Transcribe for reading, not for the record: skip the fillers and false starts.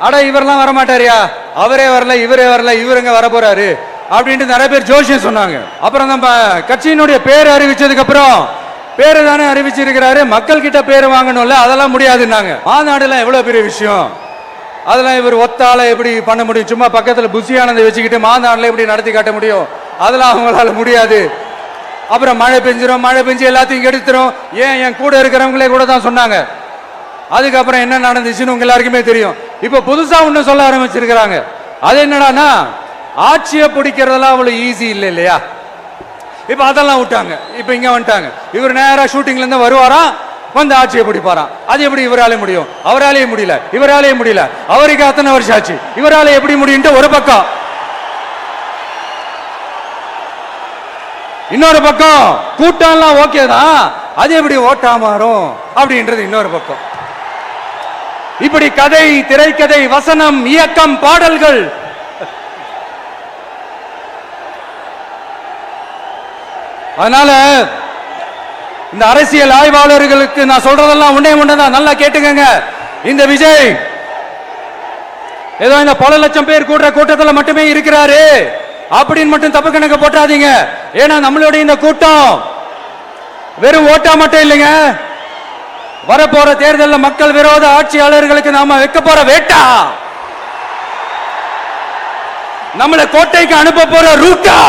அட இவரெல்லாம் வரமாட்டாரியா, அவரே வரல, இவரே வரல, இவருங்க வர போறாரு அப்படின்ட்டு நிறைய பேர் ஜோசியம் சொன்னாங்க. அப்புறம் நம்ம கட்சியினுடைய பேர் அறிவிச்சதுக்கு அப்புறம் பேரு தானே அறிவிச்சிருக்கிறாரு, மக்கள் கிட்ட பேர் வாங்கணும்ல, அதெல்லாம் முடியாதுன்னாங்க. மாநாடுலாம் எவ்வளவு பெரிய விஷயம், அதெல்லாம் இவர் ஒத்தால எப்படி பண்ண முடியும்? சும்மா பக்கத்துல புஷியானதை வச்சுக்கிட்டு மாநாடுல எப்படி நடத்தி காட்ட முடியும்? அதெல்லாம் அவங்களால முடியாது. அப்புறம் மழை பெஞ்சிரும், மழை பெஞ்சு எல்லாத்தையும் கெடுத்துரும். ஏன் என் கூட இருக்கிறவங்களே கூட தான் சொன்னாங்க. அதுக்கப்புறம் என்ன நடந்துச்சுன்னு உங்க எல்லாருக்குமே தெரியும். இப்ப புதுசா ஒண்ணு சொல்ல ஆரம்பிச்சிருக்கிறாங்க. அது என்னடானா, ஆட்சியை பிடிக்கிறதெல்லாம் அவ்வளவு ஈஸி இல்லை இல்லையா? இப்ப அதெல்லாம் விட்டாங்க. இப்ப இங்க வந்துட்டாங்க. இவர் நேரா ஷூட்டிங்ல இருந்து வருவாராம், வந்து ஆட்சியை பிடிப்பாராம். அது எப்படி இவராலே முடியும்? அவராலேயே முடியல, இவராலேயே முடியல. அவருக்கு அத்தனை வருஷம் ஆச்சு, இவரால எப்படி முடியும்? ஒரு பக்கம். இன்னொரு பக்கம் கூட்டம்லாம் ஓகே தான், அது எப்படி ஓட்டா மாறும் அப்படின்றது இன்னொரு பக்கம். இப்படி கதை, திரைக்கதை, வசனம், இயக்கம், பாடல்கள், அதனால இந்த அரசியல் ஆய்வாளர்களுக்கு நான் சொல்றதெல்லாம் உண்டே உண்டதான், நல்லா கேட்டுக்கங்க. இந்த விஜய் ஏதோ இந்த பல லட்சம் பேர் கூடுற கூட்டத்தில் மட்டுமே இருக்கிறாரு அப்படின்னு மட்டும் தப்பு கணக்கு போட்டாதீங்க. ஏன்னா நம்மளுடைய இந்த கூட்டம் வெறும் ஓட்டா மட்டும் இல்லைங்க, வரப்போற தேர்தலில் மக்கள் விரோத ஆட்சியாளர்களுக்கு நாம வைக்க போற வேட்டா, நம்மளை கோட்டைக்கு அனுப்ப போற ரூட்டா.